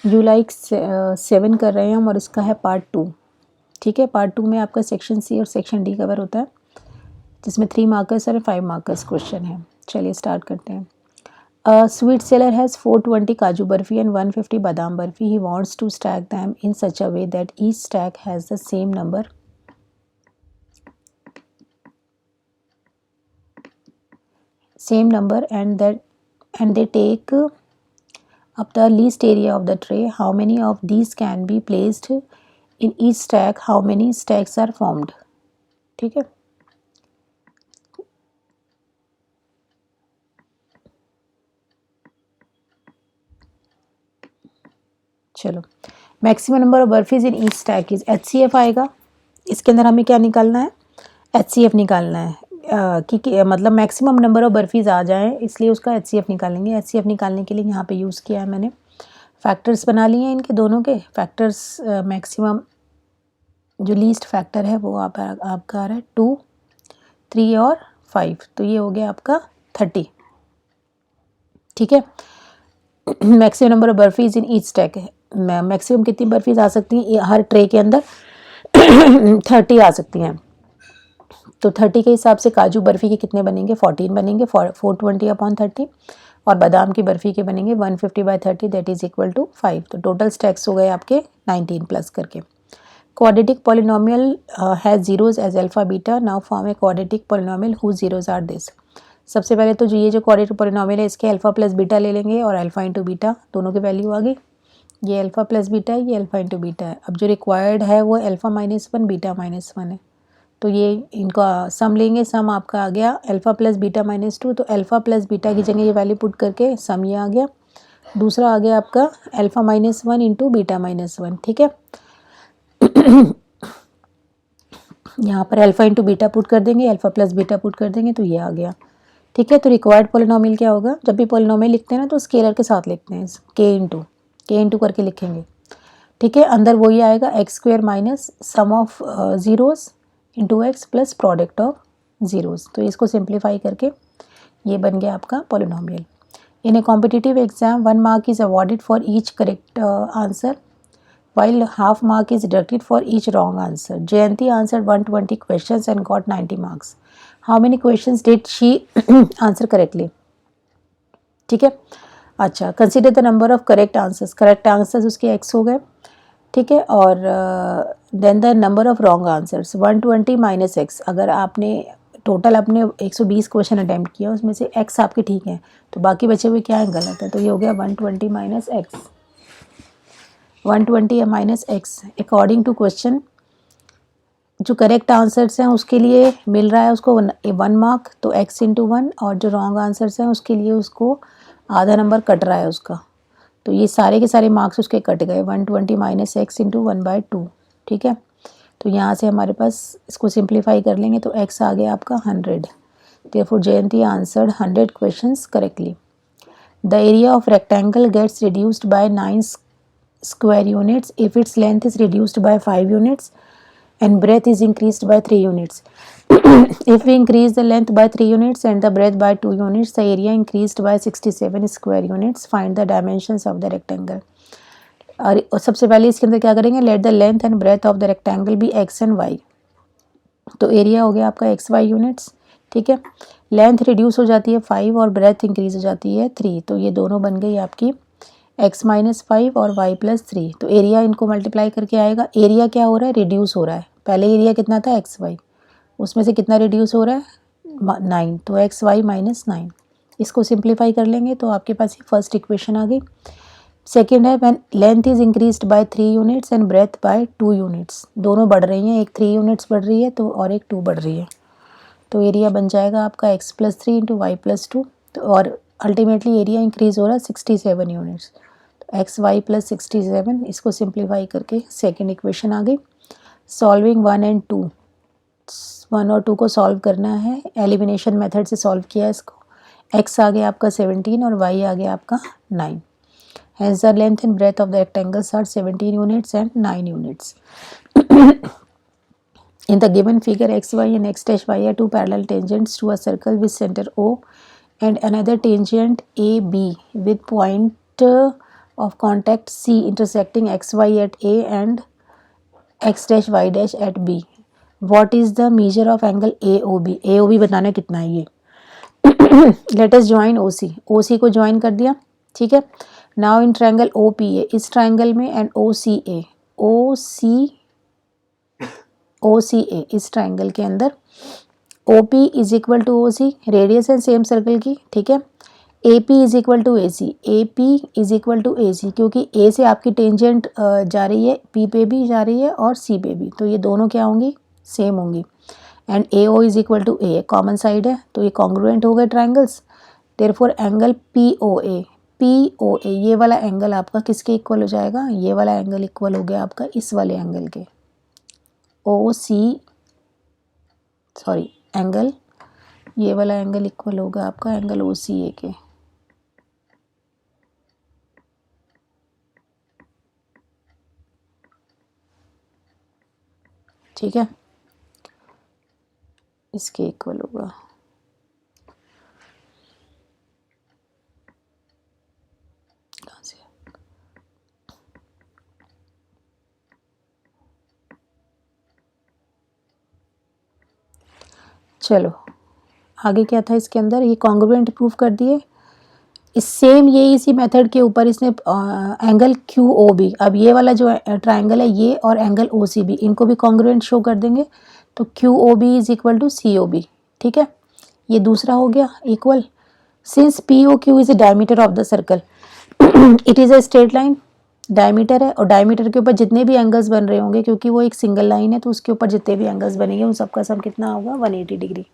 जुलाई 7 कर रहे हैं हम और इसका है पार्ट 2। ठीक है, पार्ट 2 में आपका सेक्शन सी और सेक्शन डी कवर होता है, जिसमें 3 मार्कर्स और 5 मार्कर्स क्वेश्चन है। चलिए स्टार्ट करते हैं। स्वीट सेलर हैज़ 420 काजू बर्फी एंड 150 बादाम barfi. He wants to stack them in such a way that each stack has the same number and they take up the least area of the tray. How many of these can be placed in each stack? How many stacks are formed? ठीक है, चलो। Maximum number of barfis in each stack is HCF आएगा। इसके अंदर हमें क्या निकालना है? HCF निकालना है कि मतलब मैक्सिमम नंबर ऑफ बर्फीज आ जाएं, इसलिए उसका HCF निकालेंगे। HCF निकालने के लिए यहाँ पे यूज़ किया है मैंने, फैक्टर्स बना लिए हैं इनके दोनों के फैक्टर्स। मैक्सिमम जो लीस्ट फैक्टर है वो आपका आ रहा है 2, 3 और 5, तो ये हो गया आपका 30। ठीक है, maximum number of barfis in each stack है। मैक्सिमम कितनी बर्फीज आ सकती हैं? हर ट्रे के अंदर 30 आ सकती हैं। तो 30 के हिसाब से काजू बर्फ़ी के कितने बनेंगे? 14 बनेंगे, 420/30। और बादाम की बर्फ़ी के बनेंगे 150/30, दैट इज़ इक्वल टू 5। तो टोटल स्टैक्स हो गए आपके 19 प्लस करके। Quadratic polynomial has zeros as alpha beta. Now form a quadratic polynomial whose zeros are this. सबसे पहले तो ये जो क्वाड्रेटिक पॉलिनोमियल है इसके अल्फ़ा प्लस बीटा ले लेंगे और अल्फ़ा इंटू बीटा दोनों की वैल्यू आ गई। ये अल्फ़ा प्लस बीटा है, ये अल्फ़ा इंटू बीटा है। अब जो रिक्वायर्ड है वो अल्फ़ा -1 बीटा -1 है, तो ये इनका सम लेंगे। सम आपका आ गया अल्फ़ा प्लस बीटा -2, तो अल्फ़ा प्लस बीटा की जगह ये वैल्यू पुट करके सम ये आ गया। दूसरा आ गया आपका अल्फ़ा -1 इंटू बीटा -1। ठीक है, यहाँ पर अल्फ़ा इंटू बीटा पुट कर देंगे, अल्फ़ा प्लस बीटा पुट कर देंगे, तो ये आ गया। ठीक है, तो रिक्वायर्ड पॉलिनोमियल क्या होगा? जब भी पॉलिनोमियल लिखते हैं ना तो स्केलर के साथ लिखते हैं, के इंटू करके लिखेंगे। ठीक है, अंदर वही आएगा x² minus sum of zeros into x plus product of zeros. तो इसको सिंप्लीफाई करके ये बन गया आपका polynomial. In A competitive exam 1 mark is awarded for each correct answer while half mark is deducted for each wrong answer. Jayanti answered 120 questions and got 90 marks. How many questions did she answer correctly? ठीक है, अच्छा, consider the number of correct answers. Correct answers उसके x हो गए। ठीक है, और then the number of wrong answers 120 minus x. अगर आपने टोटल अपने 120 क्वेश्चन अटैम्प्ट किया उसमें से x आपके ठीक है, तो बाकी बचे हुए क्या है? गलत है। तो ये हो गया 120 minus x, 120 minus x according to question. जो करेक्ट आंसर्स हैं उसके लिए मिल रहा है उसको 1 मार्क, तो x इंटू 1, और जो रॉन्ग आंसर्स हैं उसके लिए उसको आधा नंबर कट रहा है उसका, तो ये सारे के सारे मार्क्स उसके कट गए। 120 माइनस x इंटू 1/2। ठीक है, तो यहाँ से हमारे पास इसको सिंप्लीफाई कर लेंगे तो x आ गया आपका 100। Therefore Jayanti answered 100 questions correctly. The area of rectangle gets reduced by 9 square units if its length is reduced by 5 units and breadth is increased by 3 units. If we increase the length by 3 units and the breadth by 2 units, the area increased by 67 square units. Find the dimensions of the rectangle. और सबसे पहले इसके अंदर क्या करेंगे? Let the length and breadth of the rectangle be x and y. तो area हो गया आपका XY यूनिट्स। ठीक है, लेंथ रिड्यूस हो जाती है 5 और ब्रेथ इंक्रीज हो जाती है 3, तो ये दोनों बन गई आपकी x माइनस 5 और y प्लस 3। तो एरिया इनको मल्टीप्लाई करके आएगा। एरिया क्या हो रहा है? रिड्यूस हो रहा है। पहले एरिया कितना था? XY, उसमें से कितना रिड्यूस हो रहा है? 9, तो XY माइनस 9। इसको सिंप्लीफाई कर लेंगे तो आपके पास फर्स्ट इक्वेशन आ गई। सेकेंड है when length is increased by 3 units and breadth by 2 units. दोनों बढ़ रही हैं, एक 3 यूनिट्स बढ़ रही है तो और एक 2 बढ़ रही है, तो एरिया बन जाएगा आपका x plus 3 into y plus 2। तो और अल्टीमेटली एरिया इंक्रीज हो रहा है 67 यूनिट्स, तो एक्स वाई प्लस 67। इसको सिंप्लीफाई करके सेकेंड इक्वेशन आ गई। सॉल्विंग 1 एंड 2, 1 और 2 को सॉल्व करना है, एलिमिनेशन मेथड से सॉल्व किया इसको। x आ गया आपका 17 और y आ गया आपका 9। Hence the length and breadth of the rectangles are 17 units and 9 units. In the given figure, x, y and x dash y are two parallel tangents to a circle with center O and another tangent AB with point of contact C intersecting XY at A and X dash Y dash at B. What is the measure of angle AOB? AOB बताना कितना है ये. Let us join OC. OC को join कर दिया, ठीक है. Now in triangle OPA, इस ट्रायंगल में, एंड OCA, OCA इस ट्रायंगल के अंदर. OP is equal to OC, radius है सेम सर्कल की, ठीक है. AP is equal to AC, AP is equal to AC, क्योंकि A से आपकी टेंजेंट जा रही है, P पे भी जा रही है और C पे भी, तो ये दोनों क्या होंगी, सेम होंगी. And AO is equal to A, common side है, तो ये कॉन्ग्रुएंट हो गए ट्रायंगल्स. देयरफॉर एंगल POA ये वाला एंगल आपका किसके इक्वल हो जाएगा, ये वाला एंगल इक्वल हो गया आपका इस वाले एंगल के. एंगल ये वाला एंगल इक्वल होगा आपका एंगल OCA के. ठीक है, इसके इक्वल होगा. कहाँ से, चलो आगे क्या था इसके अंदर, ये कॉन्ग्रुएंट प्रूफ कर दिए. इस सेम ये इसी मेथड के ऊपर इसने एंगल QOB, अब ये वाला जो ट्रायंगल है ये और एंगल OCB इनको भी कॉन्ग्रुएंट शो कर देंगे. तो QOB is equal to COB, ठीक है. ये दूसरा हो गया equal. Since POQ is the diameter of the circle, it is a straight line, diameter है, और डायमीटर के ऊपर जितने भी एंगल्स बन रहे होंगे, क्योंकि वो एक सिंगल लाइन है तो उसके ऊपर जितने भी एंगल्स बनेंगे उन सबका सम कितना होगा, 180 डिग्री.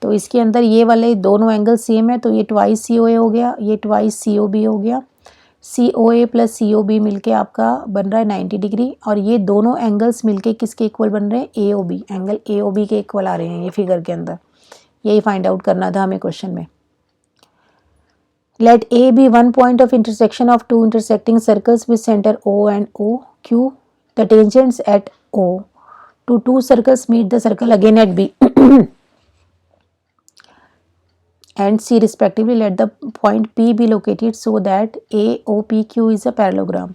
तो इसके अंदर ये वाले दोनों एंगल सेम है, तो ये ट्वाइस COA हो गया, ये ट्वाइस COB हो गया. COA प्लस COB मिलके आपका बन रहा है 90 डिग्री, और ये दोनों एंगल्स मिलके किसके इक्वल बन रहे हैं, AOB, एंगल AOB के इक्वल आ रहे हैं ये फिगर के अंदर. यही फाइंड आउट करना था हमें क्वेश्चन में. Let A be one point of intersection of two intersecting circles with center O and OQ. The tangents at O to two circles meet the circle again at B and C respectively. Let the point P be located so that AOPQ is a parallelogram.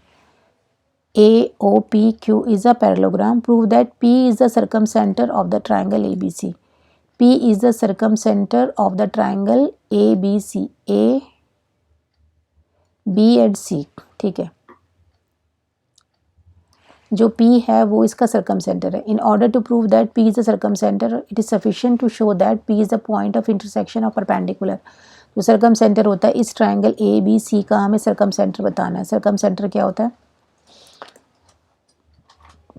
AOPQ is a parallelogram. Prove that P is the circumcenter of the triangle ABC. P is the circumcenter of the triangle ABC. A B and C, ठीक है. जो P है वो इसका circumcentre है. In order to prove that P is the circumcentre, it is sufficient to show that P is the point of intersection of perpendicular. जो circumcentre होता है इस ट्रायंगल ABC का हमें सर्कमसेंटर बताना है. सर्कमसेंटर क्या होता है,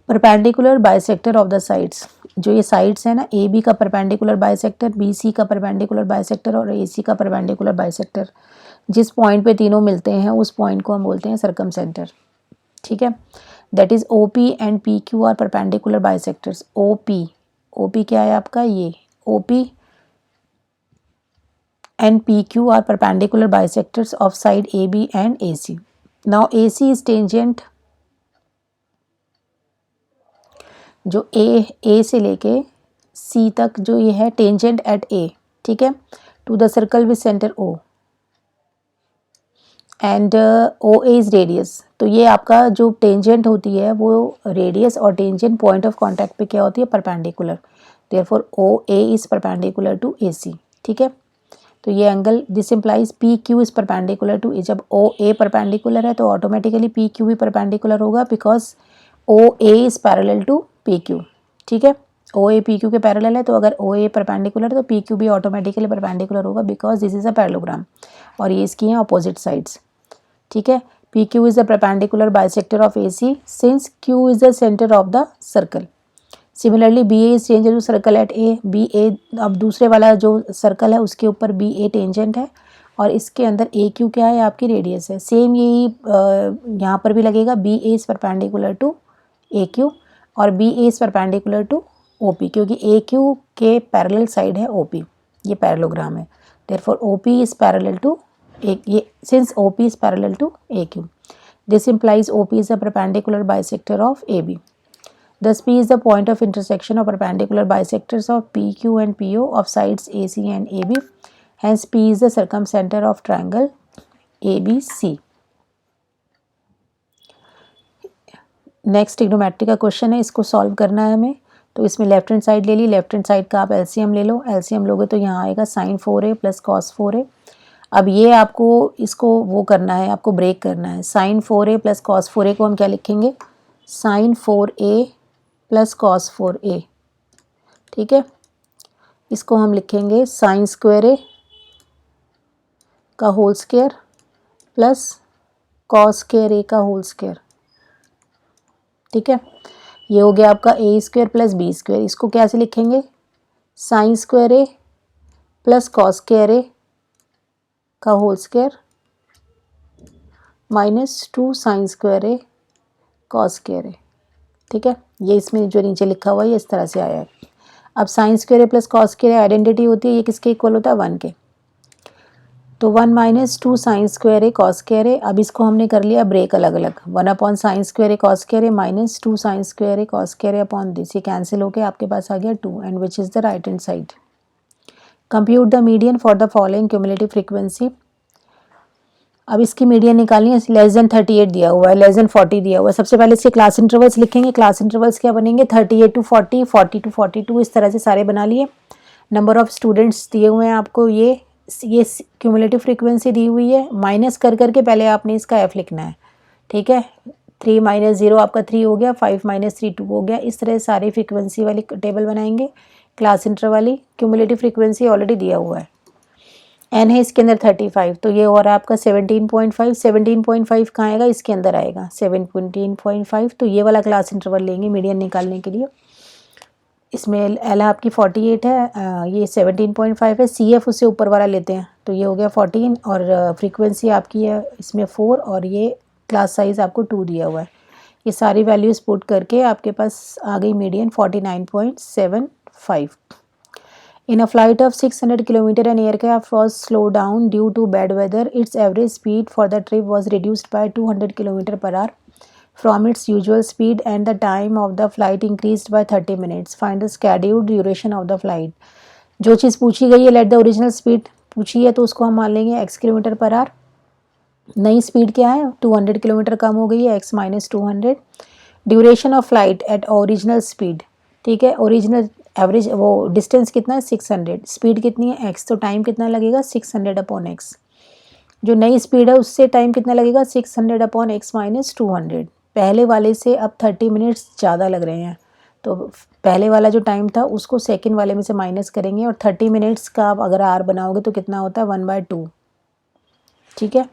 perpendicular bisector of the sides. जो ये साइड्स है ना, AB का परपेंडिकुलर बाइसेक्टर, BC का परपेंडिकुलर बाइसेक्टर और AC का परपेंडिकुलर बाइसेक्टर, जिस पॉइंट पे तीनों मिलते हैं उस पॉइंट को हम बोलते हैं सर्कमसेंटर, ठीक है. That is OP and PQ are perpendicular bisectors. OP क्या है आपका, ये OP and PQ are perpendicular bisectors of side AB and AC. Now AC is tangent, जो A से लेके C तक जो ये है टेंजेंट एट A, ठीक है, to the circle with centre O and OA is radius. तो ये आपका जो टेंजेंट होती है वो रेडियस और टेंजेंट पॉइंट ऑफ कांटेक्ट पे क्या होती है, perpendicular. Therefore OA is perpendicular to AC, ठीक है. तो ये angle, this implies PQ is perpendicular to A. जब OA परपेंडिकुलर है तो ऑटोमेटिकली PQ भी परपेंडिकुलर होगा, because OA is parallel to PQ, ठीक है. OA PQ के पैरेलल है, तो अगर OA परपेंडिकुलर है तो PQ भी ऑटोमेटिकली परपेंडिकुलर होगा, because this is a parallelogram, और ये इसकी हैं अपोजिट साइड्स, ठीक है. PQ is the perpendicular bisector of AC since Q is the centre of the circle. Similarly BA is tangent to circle at A. BA, अब दूसरे वाला जो सर्कल है उसके ऊपर BA टेंजेंट है, और इसके अंदर AQ क्या है, आपकी रेडियस है. सेम यही यहाँ पर भी लगेगा. BA is perpendicular to AQ और BA is perpendicular to OP, क्योंकि AQ के पैरेलल साइड है OP. ये पैरेललोग्राम है. Therefore OP is parallel to since OP is parallel to AQ. This implies OP is a perpendicular bisector of AB. Thus P is the point of intersection of perpendicular bisectors of PQ and PO of sides AC and AB. Hence P is the circumcenter of triangle ABC. Next trigonometry का question है, इसको solve करना है हमें। तो इसमें left hand side ले ली, left hand side का आप एलसीएम ले लो। एलसीएम लोगे तो यहाँ आएगा sin 4a plus cos 4a। अब ये आपको इसको वो करना है, आपको ब्रेक करना है। sin 4a plus cos 4a को हम क्या लिखेंगे, sin 4a plus cos 4a, ठीक है। इसको हम लिखेंगे sin स्क्वायर a का whole square plus cos square a का होल स्क्वायर, ठीक है। ये हो गया आपका A square plus B square. इसको कैसे लिखेंगे, sine square A plus cos square A का whole square minus 2 sine square A cos square A, ठीक है। ये इसमें जो नीचे लिखा हुआ है ये इस तरह से आया है। अब sign square A plus cos square A identity होती है, ये किसके इक्वल होता है, 1 के। तो 1 minus 2 sine square A cos square ए। अब इसको हमने कर लिया ब्रेक अलग अलग, 1 upon sine square A cos square A minus 2 sine square A cos square A upon this, ये कैंसिल होकर आपके पास आ गया 2 and which is the right hand side. Compute the median for the following cumulative frequency. अब इसकी median निकालनी है, less than 38 दिया हुआ है, लेस देन 40 दिया हुआ है। सबसे पहले इसके क्लास इंटरवल्स लिखेंगे। क्लास इंटरवल्स क्या बनेंगे, 38 टू 40, 40 टू 42, इस तरह से सारे बना लिए। नंबर ऑफ स्टूडेंट्स दिए हुए हैं आपको, ये क्यूमुलेटिव फ्रीक्वेंसी दी हुई है। माइनस कर करके पहले आपने इसका एफ लिखना है, ठीक है। 3 माइनस 0 आपका 3 हो गया, 5 माइनस 3 2 हो गया। इस तरह सारे फ्रीक्वेंसी वाली टेबल बनाएंगे। क्लास इंटरवल वाली क्यूमुलेटिव फ्रीक्वेंसी ऑलरेडी दिया हुआ है, एन है इसके अंदर 35, तो ये और आपका 17.5, 17.5 कहाँ आएगा, इसके अंदर आएगा 17.5। तो ये वाला क्लास इंटरवल लेंगे मीडियन निकालने के लिए। इसमें एल आपकी 48 है, ये 17.5 है। सी एफ उससे ऊपर वाला लेते हैं, तो ये हो गया 14 और फ्रीक्वेंसी आपकी है इसमें 4 और ये क्लास साइज़ आपको 2 दिया हुआ है। ये सारी वैल्यूज़ पुट करके आपके पास आ गई median 49.75। In a flight of 600 km, an aircraft was slowed down due to bad weather. Its average speed for the trip was reduced by 200 km per hour from its usual speed, and the time of the flight increased by 30 minutes. Find the scheduled duration of the flight. जो चीज़ पूछी गई है, let the original speed पूछी है तो उसको हम मान लेंगे x किलोमीटर पर आवर। नई स्पीड क्या है, 200 किलोमीटर कम हो गई है, x minus 200। Duration of flight eight original speed, ठीक है। ओरिजिनल एवरेज वो डिस्टेंस कितना है 600, स्पीड कितनी है x, तो टाइम कितना लगेगा 600 अपॉन x। जो नई स्पीड है उससे टाइम कितना लगेगा 600 अपॉन x माइनस 200। पहले वाले से अब 30 मिनट्स ज़्यादा लग रहे हैं, तो पहले वाला जो टाइम था उसको सेकंड वाले में से माइनस करेंगे और 30 मिनट्स का आप अगर आर बनाओगे तो कितना होता है 1/2, ठीक है।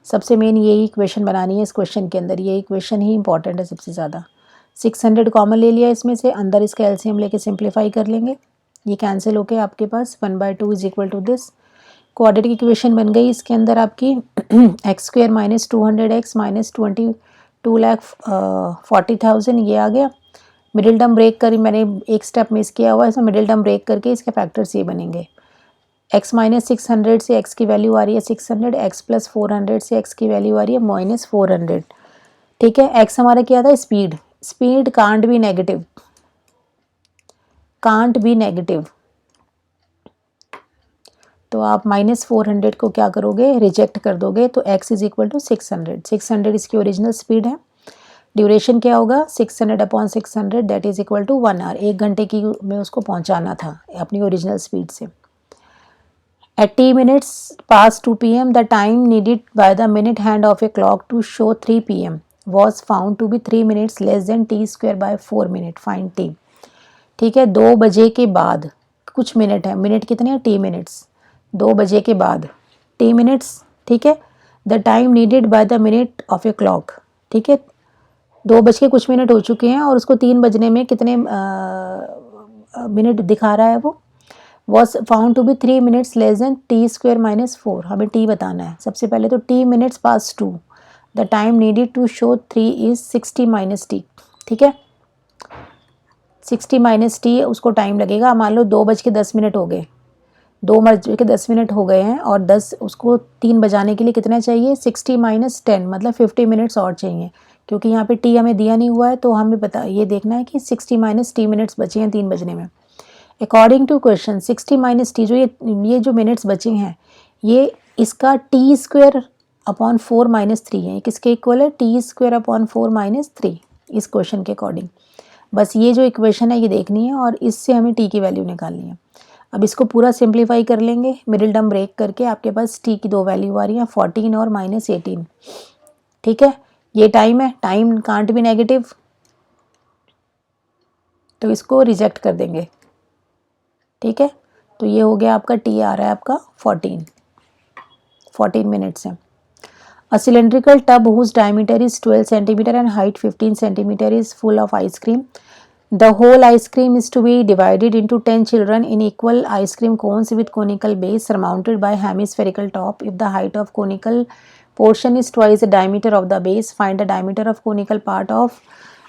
सबसे मेन यही इक्वेशन बनानी है इस क्वेश्चन के अंदर, ये इक्वेशन ही इंपॉर्टेंट है सबसे ज़्यादा। 600 कॉमन ले लिया इसमें से, अंदर इसका एलसीएम लेके सिंप्लीफाई कर लेंगे, ये कैंसिल होके आपके पास 1/2 इज इक्वल टू दिस। क्वाड्रेटिक इक्वेशन बन गई इसके अंदर आपकी x square minus 200x minus 22,40,000 ये आ गया। मिडिल टर्म ब्रेक कर, मैंने एक स्टेप मिस किया हुआ है, इसमें मिडिल टर्म ब्रेक करके इसके फैक्टर्स ये बनेंगे। x माइनस 600 से x की वैल्यू आ रही है 600, x प्लस 400 से x की वैल्यू आ रही है माइनस 400, ठीक है। x हमारा क्या था, speed, speed can't be negative, can't be negative, तो आप माइनस 400 को क्या करोगे, रिजेक्ट कर दोगे, तो x इज इक्वल टू 600। 600 इसकी ओरिजिनल स्पीड है। ड्यूरेशन क्या होगा 600 upon 600 that is equal to 1 hour, 1 घंटे की में उसको पहुंचाना था अपनी ओरिजिनल स्पीड से। At t minutes past 2 p.m. the time needed by the minute hand of a clock to show 3 p.m. was found to be 3 minutes less than t square by 4 minute. Find t, ठीक है। 2 बजे के बाद कुछ minute है, minute कितने हैं, t minutes, 2 बजे के बाद t मिनट्स, ठीक है। The time needed by the minute of a clock, ठीक है। 2 बज के कुछ मिनट हो चुके हैं और उसको 3 बजने में कितने मिनट दिखा रहा है, वो was found to be 3 minutes less than t square minus 4। हमें t बताना है सबसे पहले, तो t minutes past 2 the time needed to show 3 is 60 minus t, ठीक है। 60 माइनस t उसको टाइम लगेगा। मान लो 2 बज के 10 मिनट हो गए, 2 बज के 10 मिनट हो गए हैं और 10 उसको 3 बजाने के लिए कितना चाहिए 60 माइनस 10, मतलब 50 मिनट्स और चाहिए, क्योंकि यहाँ पे t हमें दिया नहीं हुआ है, तो हमें पता ये देखना है कि 60 माइनस t मिनट्स बचे हैं 3 बजने में। According to question 60 minus t, जो ये जो मिनट्स बचे हैं ये इसका टी स्क्वायर अपॉन 4 माइनस 3 है, किसके इक्वल है, टी स्क्वायर अपॉन 4 माइनस 3, इस क्वेश्चन के अकॉर्डिंग। बस ये जो इक्वेशन है ये देखनी है और इससे हमें टी की वैल्यू निकालनी है। अब इसको पूरा सिंप्लीफाई कर लेंगे, मिडिल टर्म ब्रेक करके आपके पास टी की दो वैल्यू आ रही है 14 और -18। ठीक है, ये टाइम है, टाइम कांट बी नेगेटिव, तो इसको रिजेक्ट कर देंगे। ठीक है, तो ये हो गया आपका टी आ रहा है आपका 14 मिनट्स है। A cylindrical tub whose diameter is 12 centimeter and height 15 centimeter is full of ice cream. The whole ice cream is to be divided into 10 children in equal ice cream cones with conical base surmounted by hemispherical top. If the height of conical portion is twice the diameter of the base, find the diameter of conical part of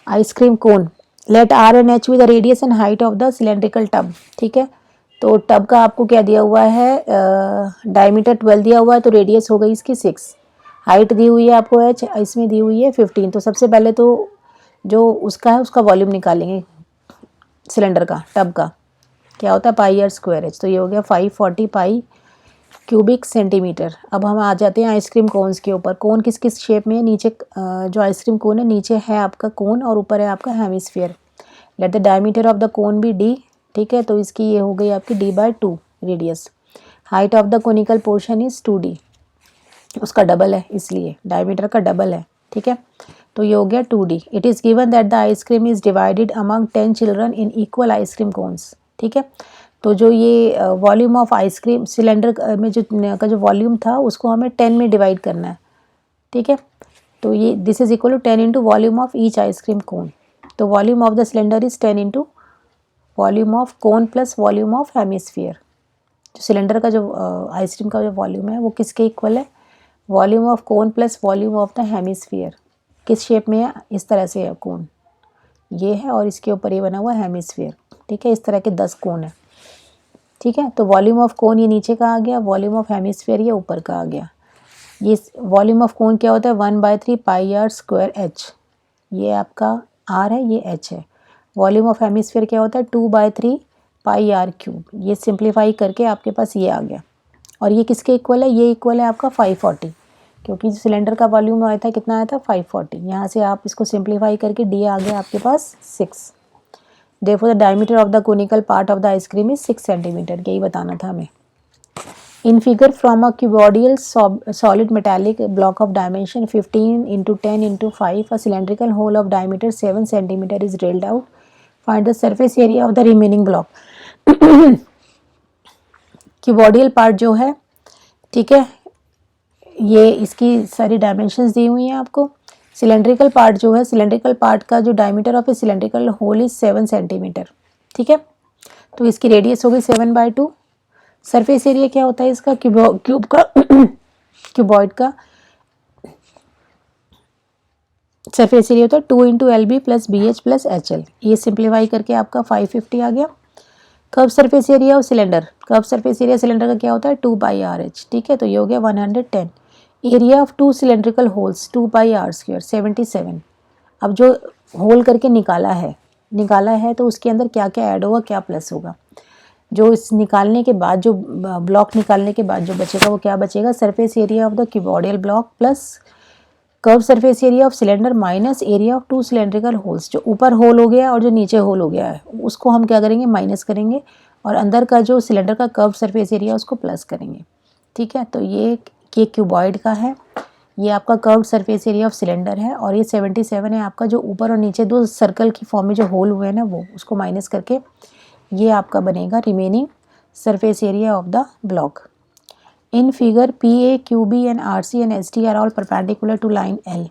ice cream cone. Let R and H be the radius and height of the cylindrical tub. ठीक है, तो tub का आपको क्या दिया हुआ है, diameter 12 दिया हुआ है, तो रेडियस हो गई इसकी 6, हाइट दी हुई है आपको h, इसमें दी हुई है 15। तो सबसे पहले तो जो उसका है उसका वॉल्यूम निकालेंगे सिलेंडर का, टब का क्या होता है πr²h, तो ये हो गया 540 पाई क्यूबिक सेंटीमीटर। अब हम आ जाते हैं आइसक्रीम कोन्स के ऊपर। कोन किस किस शेप में है, नीचे जो आइसक्रीम कोन है नीचे है आपका कोन और ऊपर है आपका hemisphere. Let the diameter of the cone भी d। ठीक है, तो इसकी ये हो गई आपकी d/2 radius. Height of the conical portion is 2d, उसका डबल है इसलिए डायमीटर का डबल है। ठीक है, तो ये हो गया 2d। It is given that the ice cream is divided among 10 children in equal ice cream cones. ठीक है, तो जो ये वॉल्यूम ऑफ आइसक्रीम सिलेंडर में जो वॉल्यूम था उसको हमें 10 में डिवाइड करना है। ठीक है, तो ये this is equal to 10 into volume of each ice cream cone. तो volume of the cylinder is 10 into volume of cone plus volume of hemisphere. जो सिलेंडर का जो आइसक्रीम का जो वॉल्यूम है वो किसके इक्वल है, volume of cone plus volume of the hemisphere. किस शेप में है, इस तरह से है कोन, ये है और इसके ऊपर ये बना हुआ हेमिस्फीयर। ठीक है, इस तरह के 10 कोन है। ठीक है, तो वॉल्यूम ऑफ कोन ये नीचे का आ गया, वॉल्यूम ऑफ हेमिस्फीयर ये ऊपर का आ गया। ये वॉल्यूम ऑफ कोन क्या होता है 1/3 πr²h, ये आपका r है, ये h है। वॉल्यूम ऑफ हेमिस्फीयर क्या होता है 2/3 πr³। ये सिंप्लीफाई करके आपके पास ये आ गया। और ये किसके इक्वल है, ये इक्वल है आपका 540, क्योंकि सिलेंडर का वॉल्यूम आया था कितना आया था 540। यहाँ से आप इसको सिंप्लीफाई करके d आ गया आपके पास 6। Therefore the diameter of the conical part of the ice cream is 6 centimeter। यही बताना था हमें। In figure, from a cuboidal solid metallic block of dimension 15 into 10 into 5, a cylindrical hole of diameter 7 centimeter is drilled out. Find the surface area of the remaining block। Cuboidal part जो है, ठीक है, ये इसकी सारी dimensions दी हुई हैं आपको। सिलेंड्रिकल पार्ट जो है, सिलेंड्रिकल पार्ट का जो diameter of A cylindrical whole is 7 centimetre. ठीक है, तो इसकी रेडियस हो गई 7/2। सरफेस एरिया क्या होता है इसका, क्यूब का क्यूबॉइड का सरफेस एरिया होता है 2 into LB plus BH plus HL। ये सिंप्लीफाई करके आपका 550 आ गया। Curve surface area of cylinder, curve surface area cylinder का क्या होता है 2πRH। ठीक है, तो ये हो गया 110। Area of 2 cylindrical holes 2πr², 77। अब जो होल करके निकाला है तो उसके अंदर क्या क्या ऐड होगा, क्या प्लस होगा। जो इस निकालने के बाद, जो ब्लॉक निकालने के बाद जो बचेगा वो क्या बचेगा, surface area of the cuboidal block plus curve surface area of cylinder minus area of 2 cylindrical holes. जो ऊपर होल हो गया और जो नीचे होल हो गया है उसको हम क्या करेंगे, माइनस करेंगे, और अंदर का जो सिलेंडर का कर्व सरफेस एरिया उसको प्लस करेंगे। ठीक है, तो ये क्यूबॉइड का है, ये आपका curve surface area of cylinder है, और ये 77 है आपका। जो ऊपर और नीचे दो सर्कल की फॉर्म में जो होल हुए हैं ना वो, उसको माइनस करके ये आपका बनेगा remaining surface area of the block. In figure PA, QB and RC and SD are all perpendicular to line L।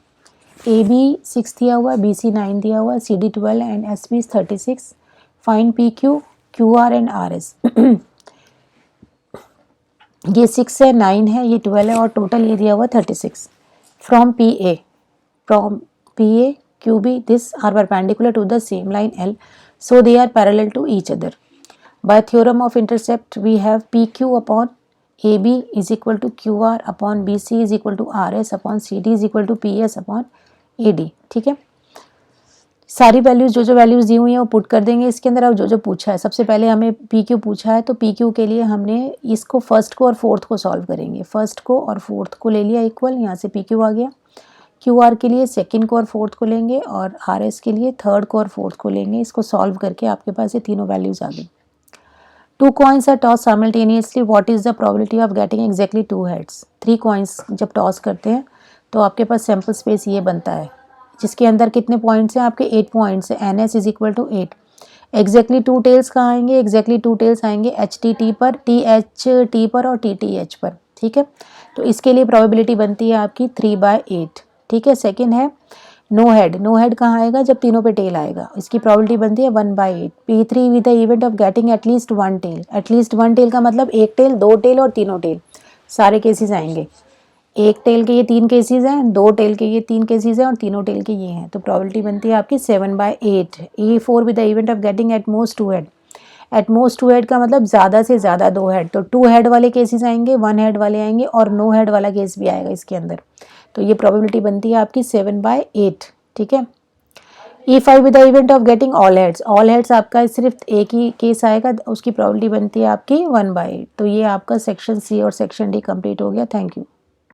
AB 6 दिया हुआ है, BC 9 दिया हुआ है, CD 12 and SB 36। Find PQ, QR and RS। ये 6 है, 9 है, ये 12 है और टोटल ये दिया हुआ 36। From PA, QB this are perpendicular to the same line L, so they are parallel to each other. By theorem of intercept we have PQ upon AB is equal to QR upon BC is equal to RS upon CD is equal to PS upon AD। ठीक है, सारी values जो values दी हुई हैं वो put कर देंगे इसके अंदर। अब जो पूछा है, सबसे पहले हमें PQ पूछा है, तो PQ के लिए हमने इसको फर्स्ट को और फोर्थ को सॉल्व करेंगे। फर्स्ट को और फोर्थ को ले लिया इक्वल, यहाँ से PQ आ गया। QR के लिए सेकंड को और फोर्थ को लेंगे और RS के लिए थर्ड को और फोर्थ को लेंगे। इसको सॉल्व करके आपके पास ये तीनों वैल्यूज़ आ गई। 2 coins are tossed simultaneously. What is the probability of getting exactly 2 heads? 3 coins जब टॉस करते हैं तो आपके पास सैम्पल स्पेस ये बनता है, जिसके अंदर कितने पॉइंट्स हैं आपके 8 पॉइंट्स हैं। NS is equal to 8। Exactly 2 tails कहाँ आएंगे? एग्जैक्टली 2 टेल्स आएंगे HTT पर, THT पर और TTH पर। ठीक है, तो इसके लिए प्रोबेबिलिटी बनती है आपकी 3/8। ठीक है, सेकंड है नो हेड। नो हेड कहाँ आएगा? जब तीनों पे टेल आएगा। इसकी प्रोबेबिलिटी बनती है 1/8। P3 with the event of getting at least 1 tail. At least 1 tail का मतलब एक टेल, 2 टेल और तीनों टेल, सारे केसेस आएंगे। एक टेल के ये 3 केसेस हैं, 2 टेल के ये 3 केसेस हैं और तीनों टेल के ये हैं, तो प्रोबेबिलिटी बनती है आपकी 7/8। E4 with the event of getting at most 2 head. At most 2 head का मतलब ज़्यादा से ज़्यादा 2 हेड, तो 2 हेड वाले केसेस आएंगे, 1 हेड वाले आएंगे और नो हेड वाला केस भी आएगा इसके अंदर। तो ये प्रोबेबिलिटी बनती है आपकी 7/8। ठीक है। E5 with the event of getting all heads. All heads आपका सिर्फ एक ही केस आएगा, उसकी प्रोबेबिलिटी बनती है आपकी 1/8। तो ये आपका सेक्शन C और सेक्शन D कंप्लीट हो गया। Thank you.